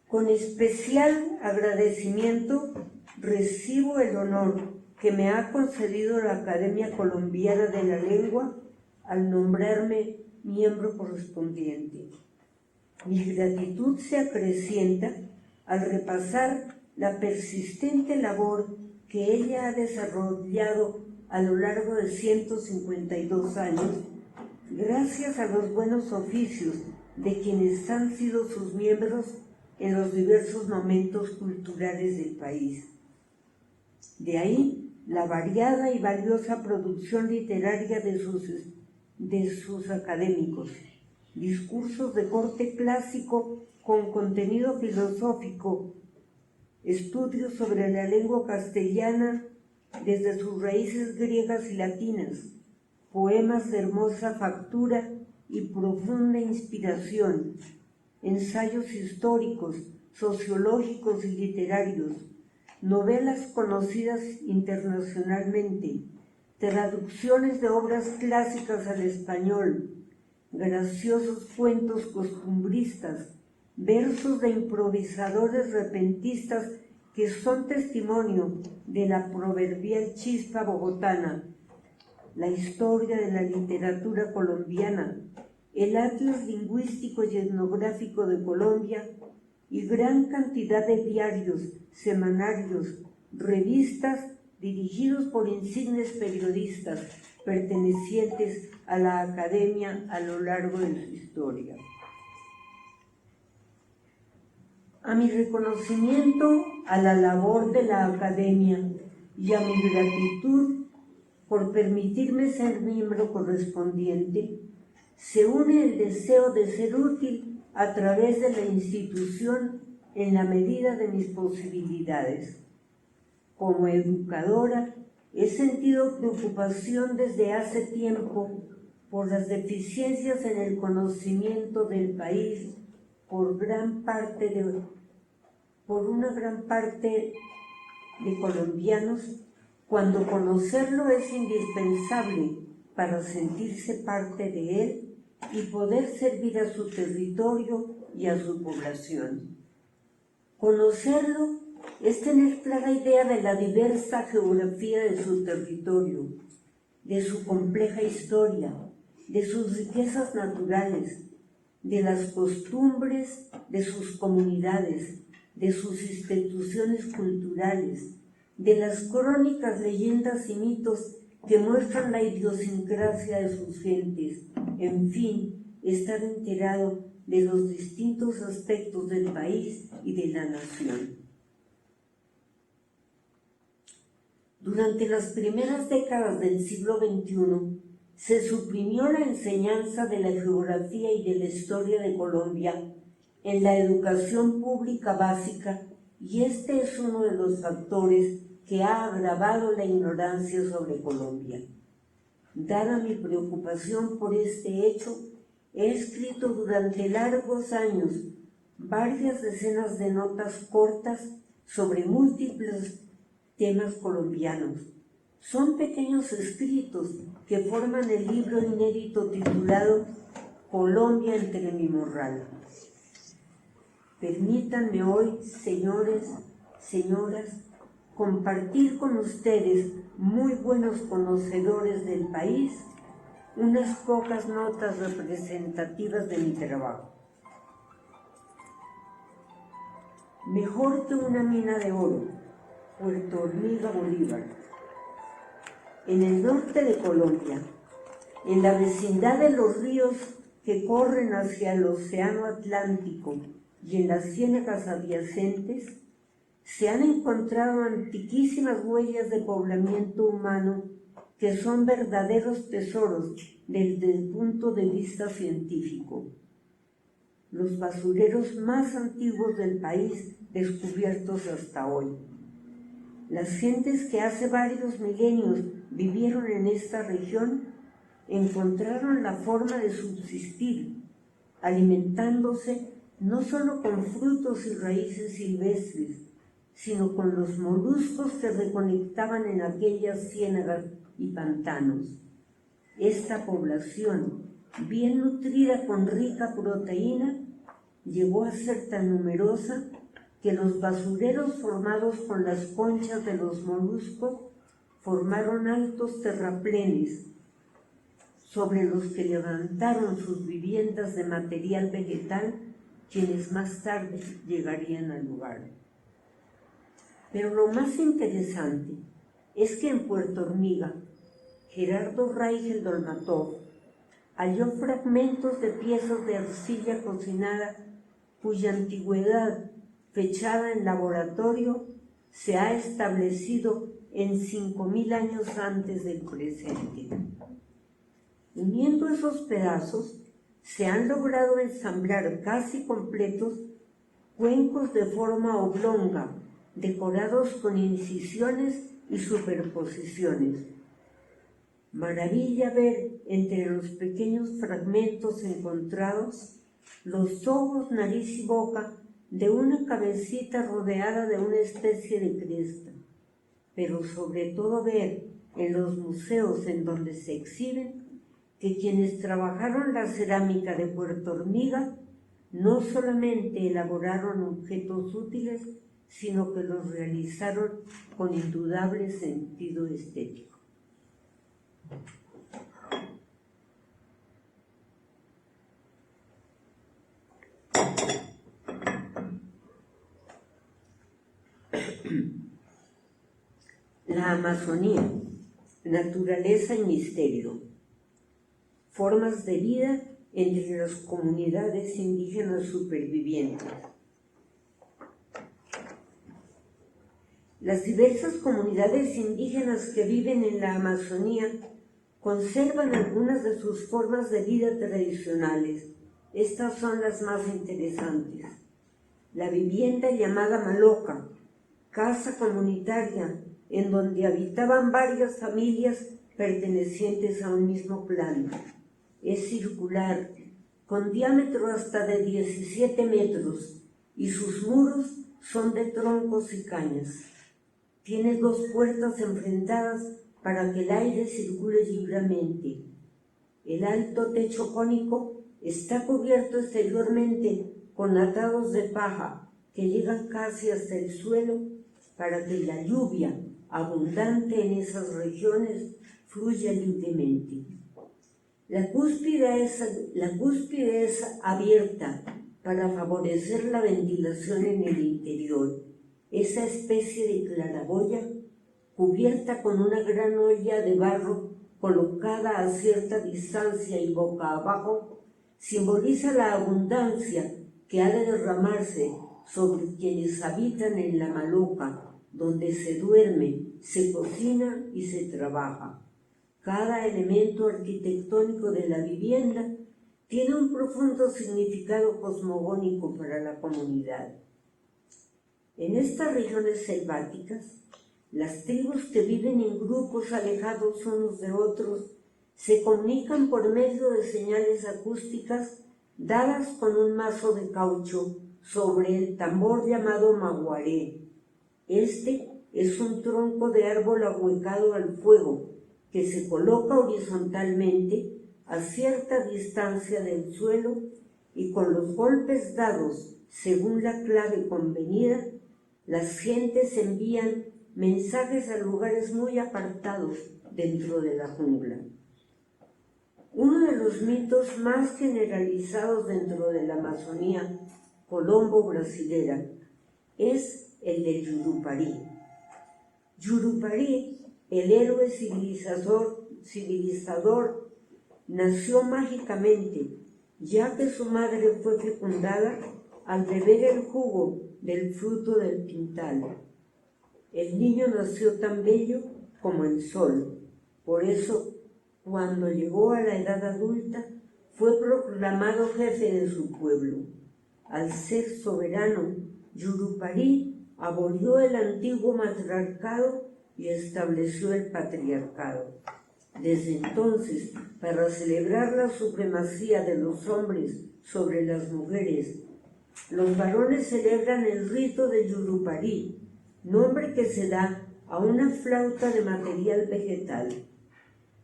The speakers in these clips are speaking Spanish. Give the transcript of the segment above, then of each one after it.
Con especial agradecimiento recibo el honor que me ha concedido la Academia Colombiana de la Lengua al nombrarme miembro correspondiente. Mi gratitud se acrecienta al repasar la persistente labor que ella ha desarrollado a lo largo de 152 años, gracias a los buenos oficios de quienes han sido sus miembros en los diversos momentos culturales del país. De ahí la variada y valiosa producción literaria de sus académicos, discursos de corte clásico con contenido filosófico, estudios sobre la lengua castellana desde sus raíces griegas y latinas, poemas de hermosa factura y profunda inspiración, ensayos históricos, sociológicos y literarios, novelas conocidas internacionalmente, traducciones de obras clásicas al español, graciosos cuentos costumbristas, versos de improvisadores repentistas que son testimonio de la proverbial chispa bogotana, la historia de la literatura colombiana, el atlas lingüístico y etnográfico de Colombia y gran cantidad de diarios, semanarios, revistas dirigidos por insignes periodistas pertenecientes a la Academia a lo largo de su historia. A mi reconocimiento a la labor de la Academia y a mi gratitud por permitirme ser miembro correspondiente, se une el deseo de ser útil a través de la institución en la medida de mis posibilidades. Como educadora, he sentido preocupación desde hace tiempo por las deficiencias en el conocimiento del país por una gran parte de colombianos, cuando conocerlo es indispensable para sentirse parte de él y poder servir a su territorio y a su población. Conocerlo es tener clara idea de la diversa geografía de su territorio, de su compleja historia, de sus riquezas naturales, de las costumbres de sus comunidades, de sus instituciones culturales, de las crónicas, leyendas y mitos que muestran la idiosincrasia de sus gentes, en fin, estar enterado de los distintos aspectos del país y de la nación. Durante las primeras décadas del siglo XXI, se suprimió la enseñanza de la geografía y de la historia de Colombia en la educación pública básica, y este es uno de los factores que ha agravado la ignorancia sobre Colombia. Dada mi preocupación por este hecho, he escrito durante largos años varias decenas de notas cortas sobre múltiples temas colombianos. Son pequeños escritos que forman el libro inédito titulado Colombia entre mi morral. Permítanme hoy, señores, señoras, compartir con ustedes, muy buenos conocedores del país, unas pocas notas representativas de mi trabajo. Mejor que una mina de oro, Puerto Hormiga, Bolívar. En el norte de Colombia, en la vecindad de los ríos que corren hacia el océano Atlántico y en las ciénagas adyacentes, se han encontrado antiquísimas huellas de poblamiento humano que son verdaderos tesoros desde el punto de vista científico. Los basureros más antiguos del país descubiertos hasta hoy. Las gentes que hace varios milenios vivieron en esta región encontraron la forma de subsistir, alimentándose no solo con frutos y raíces silvestres, sino con los moluscos que reconectaban en aquellas ciénagas y pantanos. Esta población, bien nutrida con rica proteína, llegó a ser tan numerosa que los basureros formados con las conchas de los moluscos formaron altos terraplenes sobre los que levantaron sus viviendas de material vegetal, quienes más tarde llegarían al lugar. Pero lo más interesante es que en Puerto Hormiga, Gerardo Raigel Dolmatov halló fragmentos de piezas de arcilla cocinada cuya antigüedad, fechada en laboratorio, se ha establecido en 5.000 años antes del presente. Uniendo esos pedazos, se han logrado ensamblar casi completos cuencos de forma oblonga, decorados con incisiones y superposiciones. Maravilla ver entre los pequeños fragmentos encontrados los ojos, nariz y boca de una cabecita rodeada de una especie de cresta, pero sobre todo ver en los museos en donde se exhiben que quienes trabajaron la cerámica de Puerto Hormiga no solamente elaboraron objetos útiles, sino que los realizaron con indudable sentido estético. La Amazonía, naturaleza y misterio, formas de vida entre las comunidades indígenas supervivientes. Las diversas comunidades indígenas que viven en la Amazonía conservan algunas de sus formas de vida tradicionales. Estas son las más interesantes. La vivienda llamada maloca, casa comunitaria en donde habitaban varias familias pertenecientes a un mismo clan. Es circular, con diámetro hasta de 17 metros, y sus muros son de troncos y cañas. Tiene 2 puertas enfrentadas para que el aire circule libremente. El alto techo cónico está cubierto exteriormente con atados de paja que llegan casi hasta el suelo para que la lluvia abundante en esas regiones fluya libremente. La cúspide es abierta para favorecer la ventilación en el interior. Esa especie de claraboya, cubierta con una gran olla de barro colocada a cierta distancia y boca abajo, simboliza la abundancia que ha de derramarse sobre quienes habitan en la maloca, donde se duerme, se cocina y se trabaja. Cada elemento arquitectónico de la vivienda tiene un profundo significado cosmogónico para la comunidad. En estas regiones selváticas, las tribus que viven en grupos alejados unos de otros se comunican por medio de señales acústicas dadas con un mazo de caucho sobre el tambor llamado maguaré. Este es un tronco de árbol ahuecado al fuego que se coloca horizontalmente a cierta distancia del suelo y con los golpes dados según la clave convenida, las gentes envían mensajes a lugares muy apartados dentro de la jungla. Uno de los mitos más generalizados dentro de la Amazonía colombo-brasilera es el de Yurupari. Yurupari, el héroe civilizador, nació mágicamente, ya que su madre fue fecundada al beber el jugo del fruto del pintal. El niño nació tan bello como el sol. Por eso, cuando llegó a la edad adulta, fue proclamado jefe de su pueblo. Al ser soberano, Yurupari abolió el antiguo matriarcado y estableció el patriarcado. Desde entonces, para celebrar la supremacía de los hombres sobre las mujeres, los varones celebran el rito de Yurupari, nombre que se da a una flauta de material vegetal.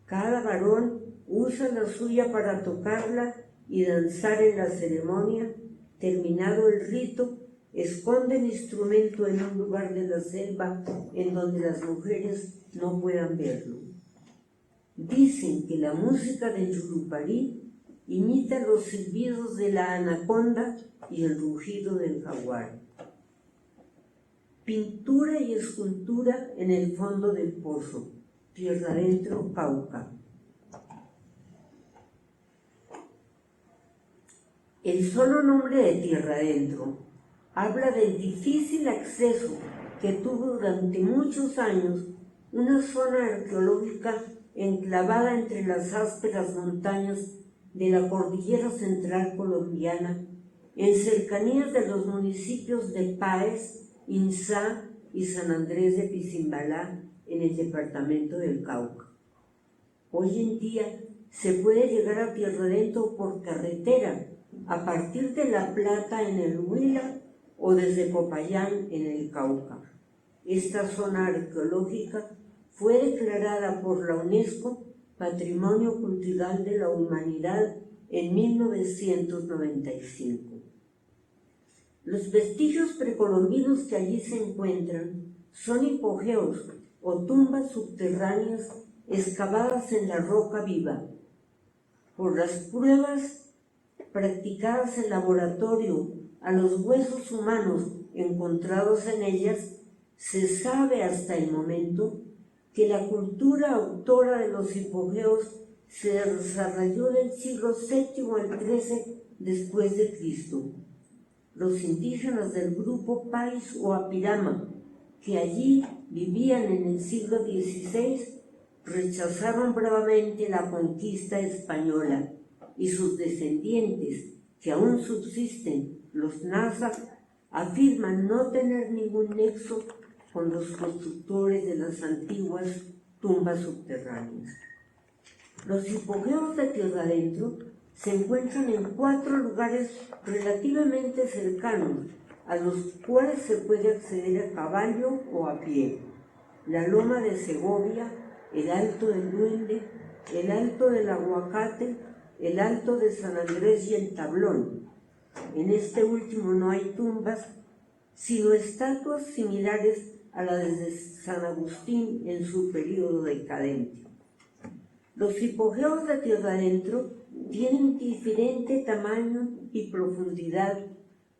Cada varón usa la suya para tocarla y danzar en la ceremonia. Terminado el rito, esconde el instrumento en un lugar de la selva en donde las mujeres no puedan verlo. Dicen que la música del Yurupari imita los silbidos de la anaconda y el rugido del jaguar. Pintura y escultura en el fondo del pozo, tierra adentro, Cauca. El solo nombre de tierra adentro habla del difícil acceso que tuvo durante muchos años una zona arqueológica enclavada entre las ásperas montañas de la cordillera central colombiana, en cercanías de los municipios de Páez, Inzá y San Andrés de Pizimbalá, en el departamento del Cauca. Hoy en día se puede llegar a Tierra Adentro por carretera, a partir de La Plata en el Huila o desde Popayán en el Cauca. Esta zona arqueológica fue declarada por la UNESCO Patrimonio Cultural de la Humanidad en 1995. Los vestigios precolombinos que allí se encuentran son hipogeos o tumbas subterráneas excavadas en la roca viva. Por las pruebas practicadas en laboratorio a los huesos humanos encontrados en ellas, se sabe hasta el momento que la cultura autora de los hipogeos se desarrolló del siglo VII al XIII después de Cristo. Los indígenas del grupo Pais o Apirama, que allí vivían en el siglo XVI, rechazaron bravamente la conquista española, y sus descendientes, que aún subsisten, los Nasa, afirman no tener ningún nexo con los constructores de las antiguas tumbas subterráneas. Los hipogeos de Tierra Adentro se encuentran en 4 lugares relativamente cercanos, a los cuales se puede acceder a caballo o a pie: la Loma de Segovia, el Alto del Duende, el Alto del Aguacate, el Alto de San Andrés y el Tablón. En este último no hay tumbas, sino estatuas similares a las de San Agustín en su periodo decadente. Los hipogeos de Tierra Adentro tienen diferente tamaño y profundidad.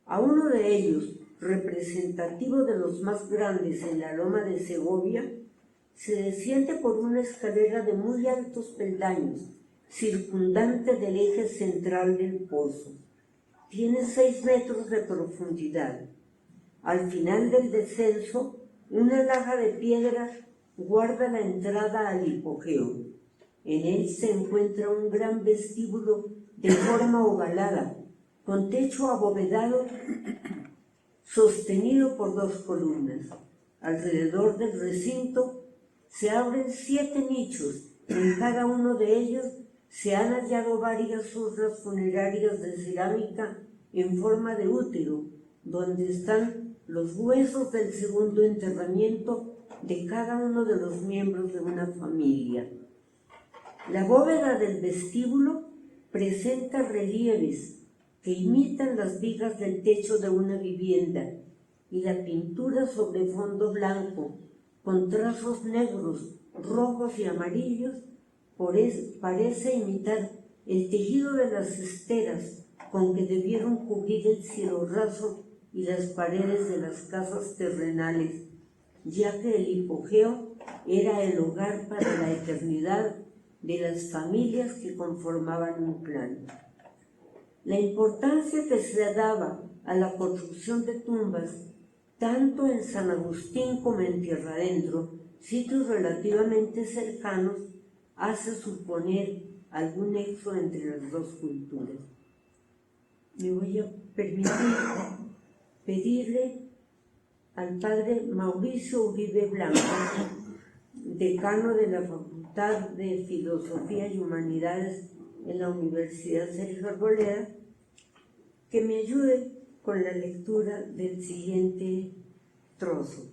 A uno de ellos, representativo de los más grandes en la Loma de Segovia, se desciende por una escalera de muy altos peldaños, circundante del eje central del pozo. Tiene 6 metros de profundidad. Al final del descenso, una laja de piedra guarda la entrada al hipogeo. En él se encuentra un gran vestíbulo de forma ovalada, con techo abovedado sostenido por 2 columnas. Alrededor del recinto se abren 7 nichos. En cada uno de ellos se han hallado varias urnas funerarias de cerámica en forma de útero, donde están los huesos del segundo enterramiento de cada uno de los miembros de una familia. La bóveda del vestíbulo presenta relieves que imitan las vigas del techo de una vivienda, y la pintura sobre fondo blanco, con trazos negros, rojos y amarillos, parece imitar el tejido de las esteras con que debieron cubrir el cielo raso y las paredes de las casas terrenales, ya que el hipogeo era el hogar para la eternidad de las familias que conformaban un clan. La importancia que se daba a la construcción de tumbas, tanto en San Agustín como en Tierra Adentro, sitios relativamente cercanos, hace suponer algún nexo entre las 2 culturas. Me voy a permitir pedirle al padre Mauricio Uribe Blanco, decano de la Facultad de Filosofía y Humanidades en la Universidad Sergio Arboleda, que me ayude con la lectura del siguiente trozo.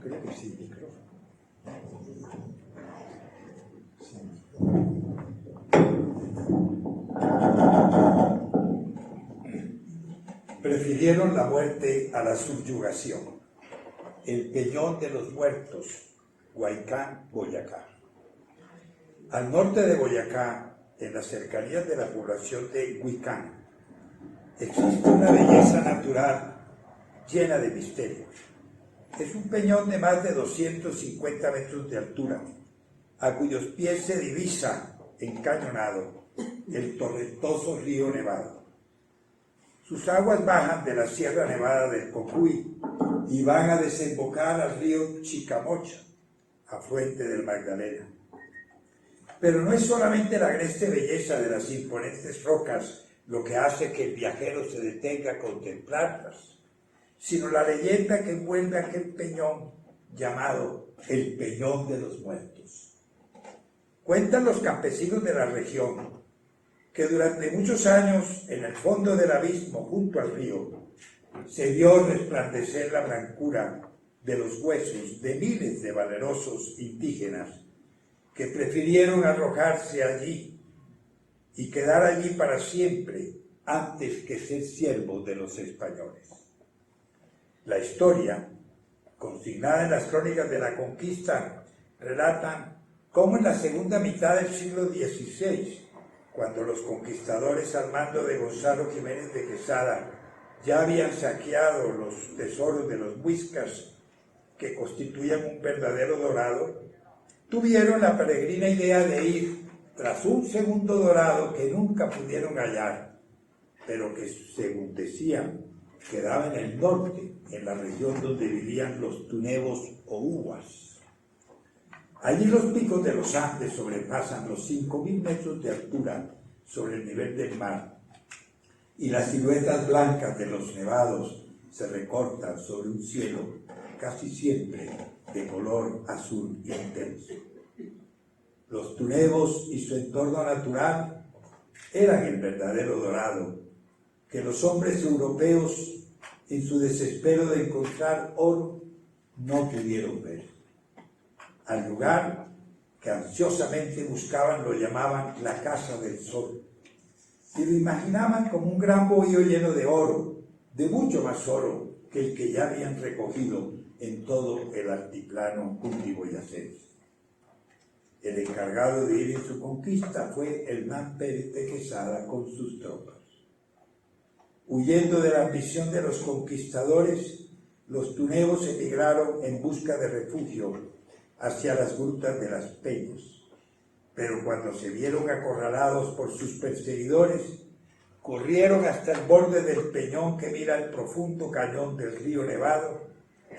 creo que sí, micrófono. Sí. Prefirieron la muerte a la subyugación. El Peñón de los Muertos, Huaycán, Boyacá. Al norte de Boyacá, en las cercanías de la población de Huicán, existe una belleza natural llena de misterios. Es un peñón de más de 250 metros de altura, a cuyos pies se divisa, encañonado, el torrentoso río Nevado. Sus aguas bajan de la Sierra Nevada del Cocuy y van a desembocar al río Chicamocha, afluente del Magdalena. Pero no es solamente la agreste belleza de las imponentes rocas lo que hace que el viajero se detenga a contemplarlas, sino la leyenda que envuelve aquel peñón llamado el Peñón de los Muertos. Cuentan los campesinos de la región que durante muchos años, en el fondo del abismo junto al río, se vio resplandecer la blancura de los huesos de miles de valerosos indígenas que prefirieron arrojarse allí y quedar allí para siempre antes que ser siervos de los españoles. La historia, consignada en las crónicas de la conquista, relatan cómo en la segunda mitad del siglo XVI, cuando los conquistadores al mando de Gonzalo Jiménez de Quesada ya habían saqueado los tesoros de los muiscas, que constituían un verdadero dorado, tuvieron la peregrina idea de ir tras un segundo dorado que nunca pudieron hallar, pero que, según decían, quedaba en el norte, en la región donde vivían los tunebos o uhuas. Allí los picos de los Andes sobrepasan los 5.000 metros de altura sobre el nivel del mar, y las siluetas blancas de los nevados se recortan sobre un cielo casi siempre de color azul intenso. Los tunebos y su entorno natural eran el verdadero dorado que los hombres europeos, en su desespero de encontrar oro, no pudieron ver. Al lugar que ansiosamente buscaban lo llamaban la Casa del Sol, y lo imaginaban como un gran bohío lleno de oro, de mucho más oro que el que ya habían recogido en todo el altiplano cundiboyacense. El encargado de ir en su conquista fue Hernán Pérez de Quesada con sus tropas. Huyendo de la ambición de los conquistadores, los tunebos emigraron en busca de refugio hacia las grutas de las Peñas. Pero cuando se vieron acorralados por sus perseguidores, corrieron hasta el borde del peñón que mira el profundo cañón del río Nevado,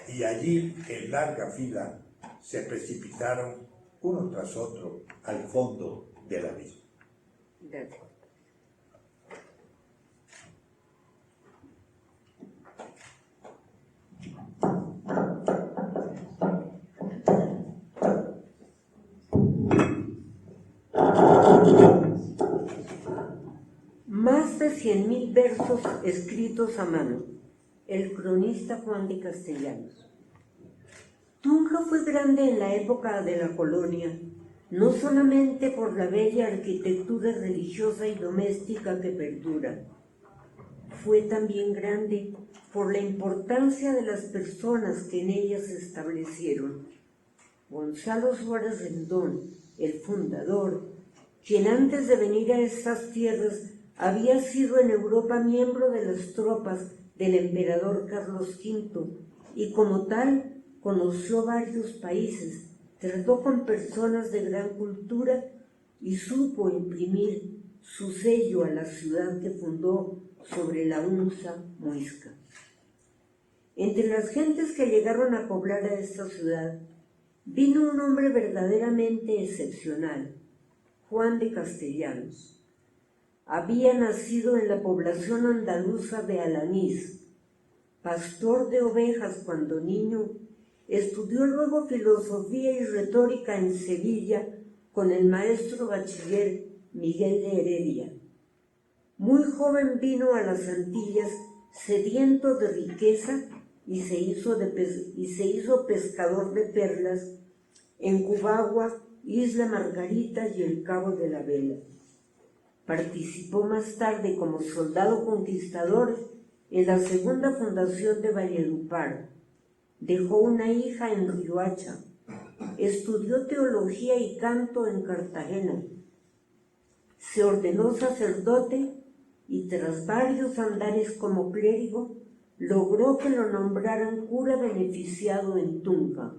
y allí, en larga fila, se precipitaron uno tras otro al fondo del abismo. Gracias. Más de 100.000 versos escritos a mano. El cronista Juan de Castellanos. Tunja fue grande en la época de la colonia, no solamente por la bella arquitectura religiosa y doméstica que perdura. Fue también grande por la importancia de las personas que en ella se establecieron. Gonzalo Suárez Rendón, el fundador, quien antes de venir a estas tierras había sido en Europa miembro de las tropas del emperador Carlos V y como tal conoció varios países, trató con personas de gran cultura y supo imprimir su sello a la ciudad que fundó sobre la Unza Muisca. Entre las gentes que llegaron a poblar a esta ciudad vino un hombre verdaderamente excepcional, Juan de Castellanos. Había nacido en la población andaluza de Alanís, pastor de ovejas cuando niño, estudió luego filosofía y retórica en Sevilla con el maestro bachiller Miguel de Heredia. Muy joven vino a las Antillas sediento de riqueza y se hizo pescador de perlas en Cubagua, Isla Margarita y el Cabo de la Vela. Participó más tarde como soldado conquistador en la segunda fundación de Valledupar. Dejó una hija en Riohacha. Estudió teología y canto en Cartagena. Se ordenó sacerdote y tras varios andares como clérigo, logró que lo nombraran cura beneficiado en Tunja.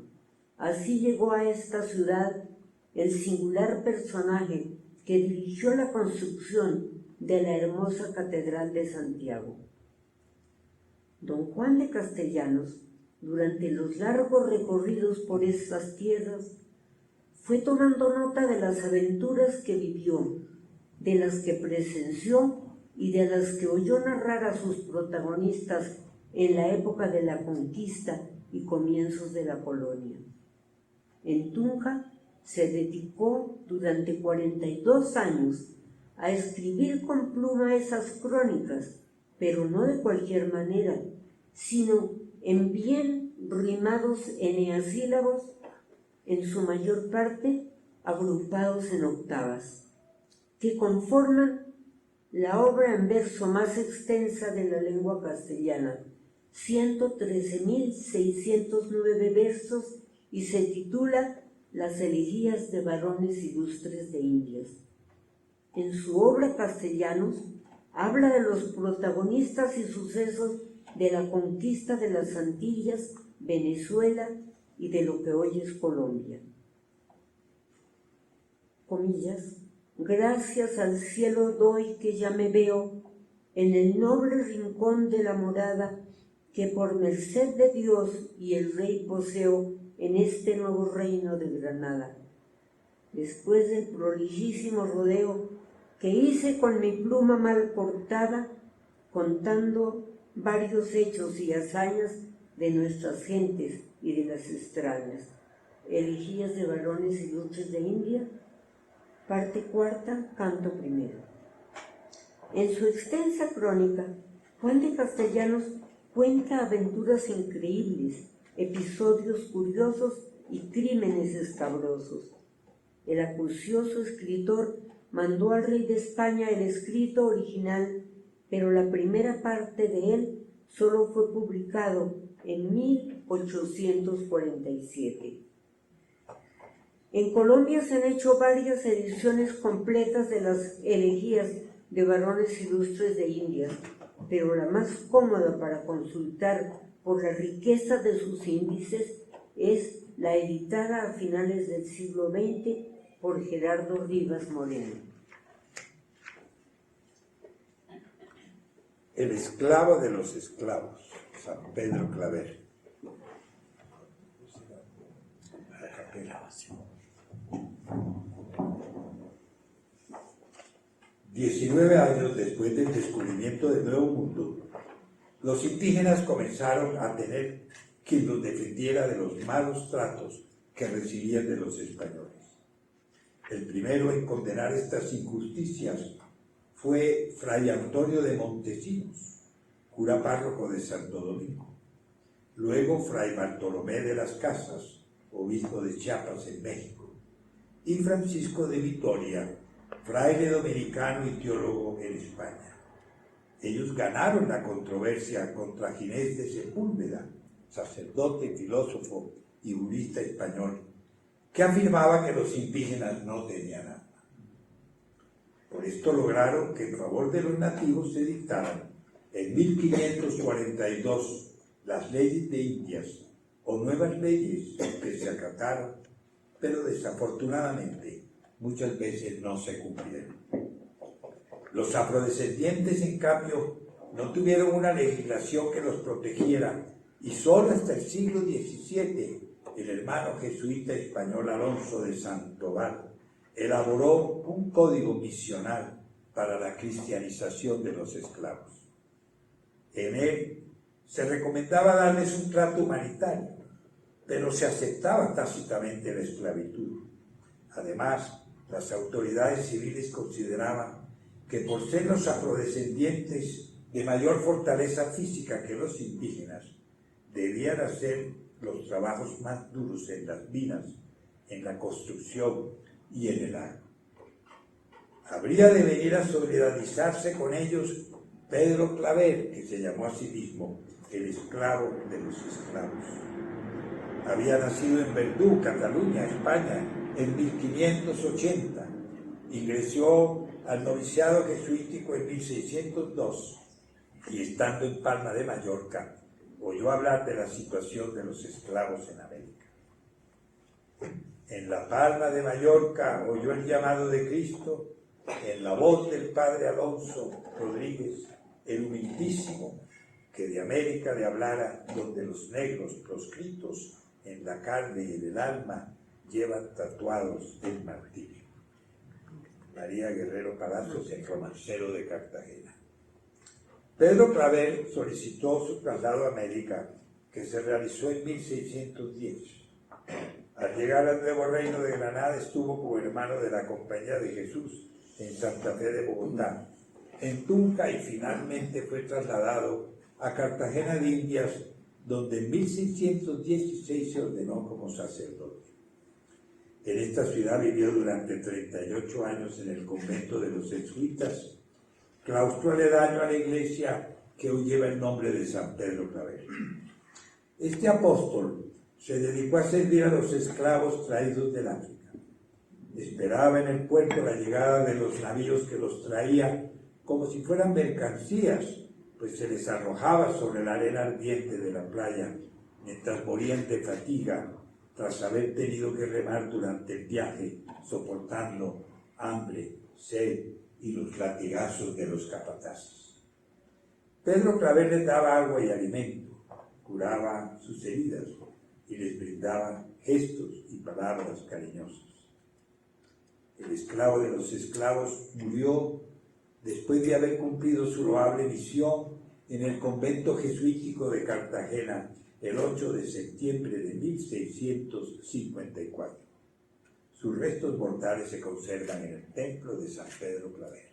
Así llegó a esta ciudad el singular personaje que dirigió la construcción de la hermosa Catedral de Santiago. Don Juan de Castellanos, durante los largos recorridos por estas tierras, fue tomando nota de las aventuras que vivió, de las que presenció y de las que oyó narrar a sus protagonistas en la época de la conquista y comienzos de la colonia. En Tunja se dedicó durante 42 años a escribir con pluma esas crónicas, pero no de cualquier manera, sino en bien rimados eneasílabos, en su mayor parte agrupados en octavas, que conforman la obra en verso más extensa de la lengua castellana, 113.609 versos, y se titula Las elegías de varones ilustres de Indias. En su obra Castellanos habla de los protagonistas y sucesos de la conquista de las Antillas, Venezuela y de lo que hoy es Colombia. Comillas, gracias al cielo doy que ya me veo en el noble rincón de la morada que por merced de Dios y el rey poseo en este nuevo reino de Granada. Después del prolijísimo rodeo que hice con mi pluma mal cortada, contando varios hechos y hazañas de nuestras gentes y de las extrañas. Elegías de varones ilustres de India, parte cuarta, canto primero. En su extensa crónica, Juan de Castellanos cuenta aventuras increíbles, episodios curiosos y crímenes escabrosos. El acucioso escritor mandó al rey de España el escrito original, pero la primera parte de él solo fue publicado en 1847. En Colombia se han hecho varias ediciones completas de las elegías de varones ilustres de India, pero la más cómoda para consultar por la riqueza de sus índices es la editada a finales del siglo XX por Gerardo Rivas Moreno. El esclavo de los esclavos, San Pedro Claver. La capela. 19 años después del descubrimiento del Nuevo Mundo, los indígenas comenzaron a tener quien los defendiera de los malos tratos que recibían de los españoles. El primero en condenar estas injusticias fue Fray Antonio de Montesinos, cura párroco de Santo Domingo. Luego Fray Bartolomé de las Casas, obispo de Chiapas en México, y Francisco de Vitoria, fraile dominicano y teólogo en España. Ellos ganaron la controversia contra Ginés de Sepúlveda, sacerdote, filósofo y jurista español, que afirmaba que los indígenas no tenían alma. Por esto lograron que en favor de los nativos se dictaran en 1542 las leyes de Indias, o nuevas leyes que se acataron, pero desafortunadamente muchas veces no se cumplieron. Los afrodescendientes, en cambio, no tuvieron una legislación que los protegiera, y solo hasta el siglo XVII el hermano jesuita español Alonso de Sandoval elaboró un código misional para la cristianización de los esclavos. En él se recomendaba darles un trato humanitario, pero se aceptaba tácitamente la esclavitud. Además, las autoridades civiles consideraban que por ser los afrodescendientes de mayor fortaleza física que los indígenas, debían hacer los trabajos más duros en las minas, en la construcción y en el agro. Habría de venir a solidarizarse con ellos Pedro Claver, que se llamó a sí mismo el esclavo de los esclavos. Había nacido en Verdú, Cataluña, España, en 1580. Ingresó al noviciado jesuítico en 1602 y, estando en Palma de Mallorca, oyó hablar de la situación de los esclavos en América. En la Palma de Mallorca oyó el llamado de Cristo en la voz del padre Alonso Rodríguez, el humildísimo, que de América le hablara, donde los negros proscritos en la carne y en el alma llevan tatuados el martirio. María Guerrero Palacios, el romancero de Cartagena. Pedro Claver solicitó su traslado a América, que se realizó en 1610. Al llegar al nuevo reino de Granada estuvo como hermano de la Compañía de Jesús en Santa Fe de Bogotá, en Tunja, y finalmente fue trasladado a Cartagena de Indias, donde en 1616 se ordenó como sacerdote. En esta ciudad vivió durante 38 años en el convento de los jesuitas, claustro aledaño a la iglesia que hoy lleva el nombre de San Pedro Claver. Este apóstol se dedicó a servir a los esclavos traídos del África. Esperaba en el puerto la llegada de los navíos que los traía como si fueran mercancías, pues se les arrojaba sobre la arena ardiente de la playa mientras morían de fatiga tras haber tenido que remar durante el viaje, soportando hambre, sed y los latigazos de los capataces. Pedro Claver les daba agua y alimento, curaba sus heridas y les brindaba gestos y palabras cariñosas. El esclavo de los esclavos murió después de haber cumplido su loable misión en el convento jesuítico de Cartagena el 8 de septiembre de 1654. Sus restos mortales se conservan en el templo de San Pedro Claver.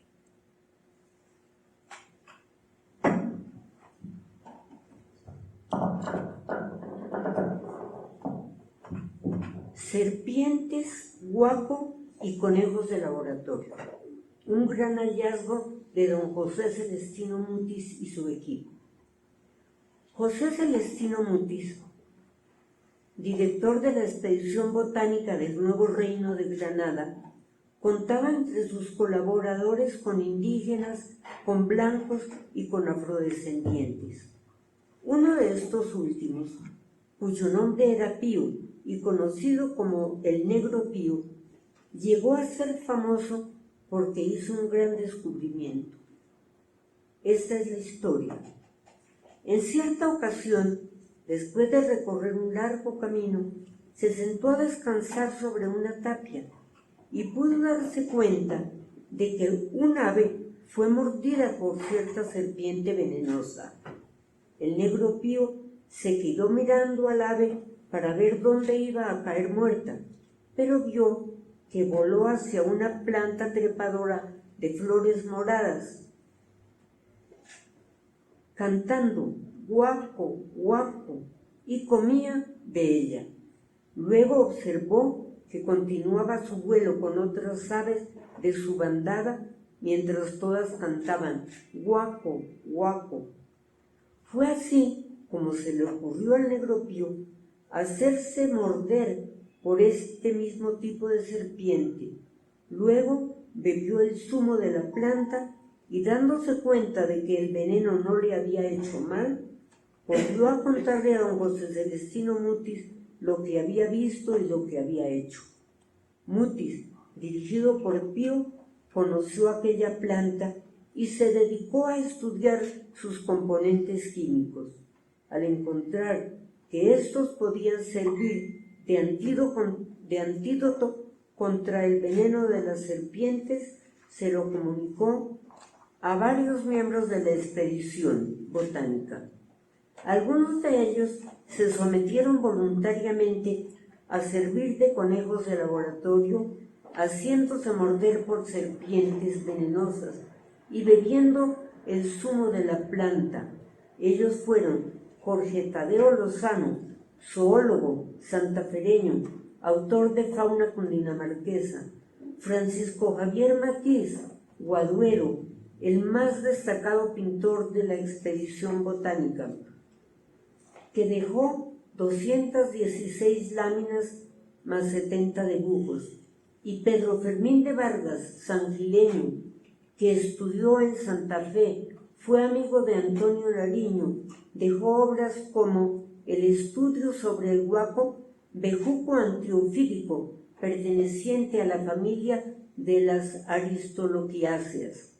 Serpientes, guaco y conejos de laboratorio. Un gran hallazgo de don José Celestino Mutis y su equipo. José Celestino Mutis, director de la expedición botánica del Nuevo Reino de Granada, contaba entre sus colaboradores con indígenas, con blancos y con afrodescendientes. Uno de estos últimos, cuyo nombre era Pío y conocido como el Negro Pío, llegó a ser famoso porque hizo un gran descubrimiento. Esta es la historia. En cierta ocasión, después de recorrer un largo camino, se sentó a descansar sobre una tapia y pudo darse cuenta de que un ave fue mordida por cierta serpiente venenosa. El Negro Pío se quedó mirando al ave para ver dónde iba a caer muerta, pero vio que voló hacia una planta trepadora de flores moradas, cantando guaco, guaco, y comía de ella. Luego observó que continuaba su vuelo con otras aves de su bandada mientras todas cantaban guaco, guaco. Fue así como se le ocurrió al Negro Pío hacerse morder por este mismo tipo de serpiente. Luego bebió el zumo de la planta y, dándose cuenta de que el veneno no le había hecho mal, volvió a contarle a don José Celestino Mutis lo que había visto y lo que había hecho. Mutis, dirigido por Pío, conoció aquella planta y se dedicó a estudiar sus componentes químicos. Al encontrar que estos podían servir de antídoto contra el veneno de las serpientes, se lo comunicó a varios miembros de la expedición botánica. Algunos de ellos se sometieron voluntariamente a servir de conejos de laboratorio, haciéndose morder por serpientes venenosas y bebiendo el zumo de la planta. Ellos fueron Jorge Tadeo Lozano, zoólogo santafereño, autor de Fauna cundinamarquesa; Francisco Javier Matiz Guaduero, el más destacado pintor de la expedición botánica, que dejó 216 láminas más 70 dibujos; y Pedro Fermín de Vargas, sangileño, que estudió en Santa Fe, fue amigo de Antonio Nariño, dejó obras como El estudio sobre el guaco, bejuco antiofídico, perteneciente a la familia de las aristoloquiáceas.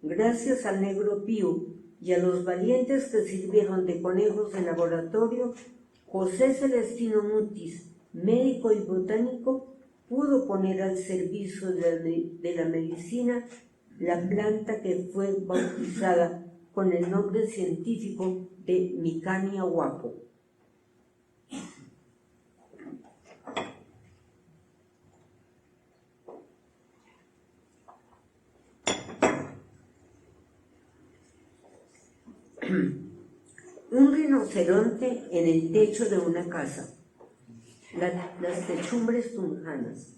Gracias al Negro Pío y a los valientes que sirvieron de conejos de laboratorio, José Celestino Mutis, médico y botánico, pudo poner al servicio de la medicina la planta que fue bautizada con el nombre científico de Micania huaco. Un rinoceronte en el techo de una casa. Las techumbres tunjanas.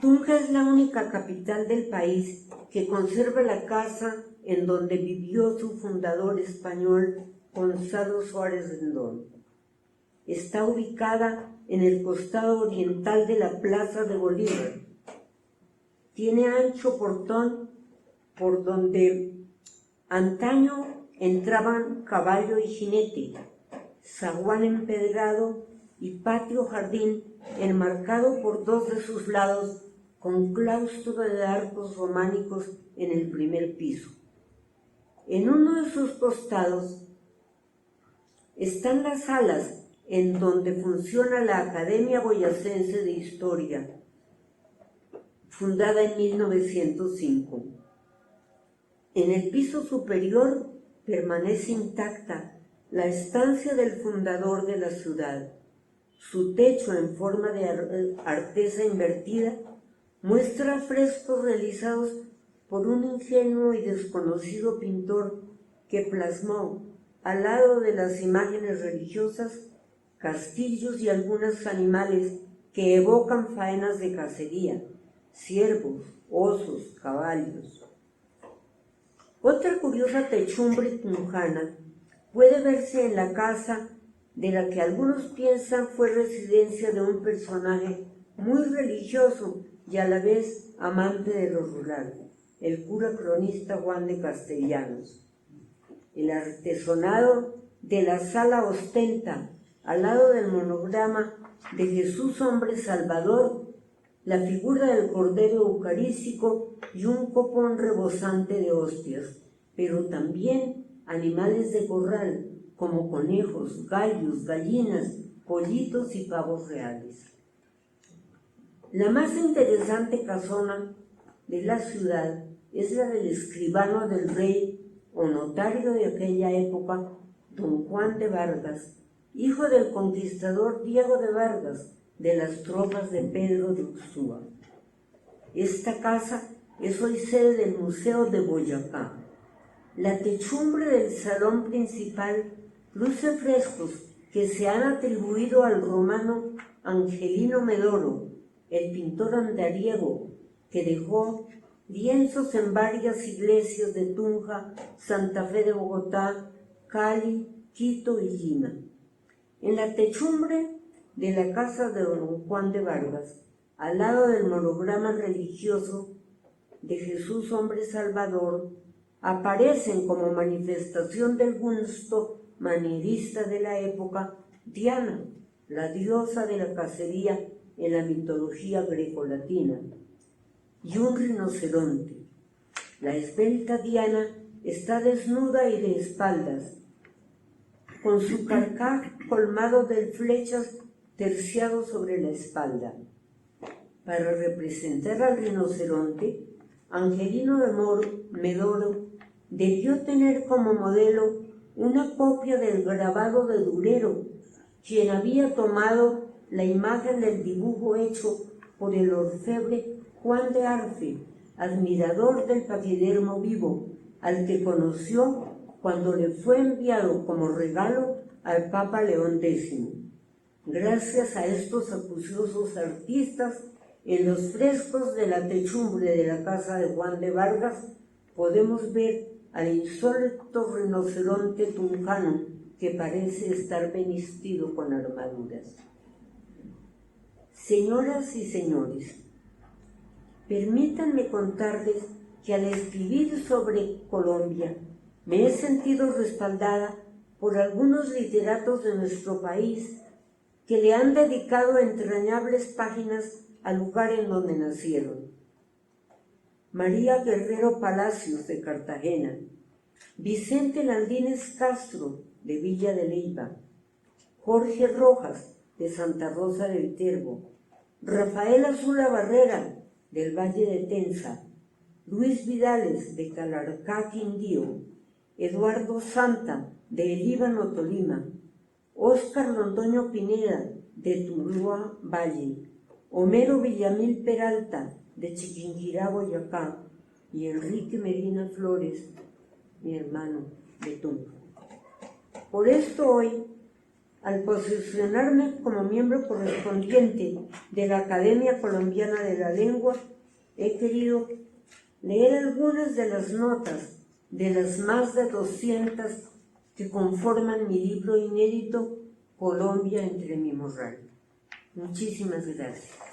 Tunja es la única capital del país que conserva la casa en donde vivió su fundador español, Gonzalo Suárez Rendón. Está ubicada en el costado oriental de la Plaza de Bolívar. Tiene ancho portón por donde antaño entraban caballo y jinete, zaguán empedrado y patio jardín enmarcado por dos de sus lados con claustro de arcos románicos en el primer piso. En uno de sus costados están las salas en donde funciona la Academia Boyacense de Historia, fundada en 1905. En el piso superior permanece intacta la estancia del fundador de la ciudad. Su techo en forma de artesa invertida muestra frescos realizados por un ingenuo y desconocido pintor que plasmó, al lado de las imágenes religiosas, castillos y algunos animales que evocan faenas de cacería, ciervos, osos, caballos. Otra curiosa techumbre tunjana puede verse en la casa de la que algunos piensan fue residencia de un personaje muy religioso y a la vez amante de lo rural, el cura cronista Juan de Castellanos. El artesonado de la sala ostenta, al lado del monograma de Jesús Hombre Salvador, la figura del Cordero Eucarístico y un copón rebosante de hostias, pero también animales de corral, como conejos, gallos, gallinas, pollitos y pavos reales. La más interesante casona de la ciudad es la del escribano del rey o notario de aquella época, don Juan de Vargas, hijo del conquistador Diego de Vargas, de las tropas de Pedro de Ursúa. Esta casa es hoy sede del Museo de Boyacá. La techumbre del salón principal luce frescos que se han atribuido al romano Angelino Medoro, el pintor andariego, que dejó lienzos en varias iglesias de Tunja, Santa Fe de Bogotá, Cali, Quito y Lima. En la techumbre de la casa de don Juan de Vargas, al lado del monograma religioso de Jesús Hombre Salvador, aparecen como manifestación del gusto manierista de la época Diana, la diosa de la cacería en la mitología grecolatina, y un rinoceronte. La esbelta Diana está desnuda y de espaldas, con su carcaj colmado de flechas terciado sobre la espalda. Para representar al rinoceronte, Angelino de Medoro debió tener como modelo una copia del grabado de Durero, quien había tomado la imagen del dibujo hecho por el orfebre Juan de Arfe, admirador del paquidermo vivo, al que conoció cuando le fue enviado como regalo al Papa León X. Gracias a estos acuciosos artistas, en los frescos de la techumbre de la casa de Juan de Vargas podemos ver al insólito rinoceronte tuncano que parece estar vestido con armaduras. Señoras y señores, permítanme contarles que al escribir sobre Colombia me he sentido respaldada por algunos literatos de nuestro país que le han dedicado entrañables páginas al lugar en donde nacieron. María Guerrero Palacios, de Cartagena; Vicente Landines Castro, de Villa de Leyva; Jorge Rojas, de Santa Rosa de Viterbo; Rafael Azula Barrera, del Valle de Tenza; Luis Vidales, de Calarcá, Quindío; Eduardo Santa, de El Líbano, Tolima; Óscar Londoño Pineda, de Tuluá, Valle; Homero Villamil Peralta, de Chiquinquirá, Boyacá; y Enrique Medina Flores, mi hermano, de Tunja. Por esto hoy, al posicionarme como miembro correspondiente de la Academia Colombiana de la Lengua, he querido leer algunas de las notas de las más de 200 que conforman mi libro inédito Colombia entre mi morral. Muchísimas gracias.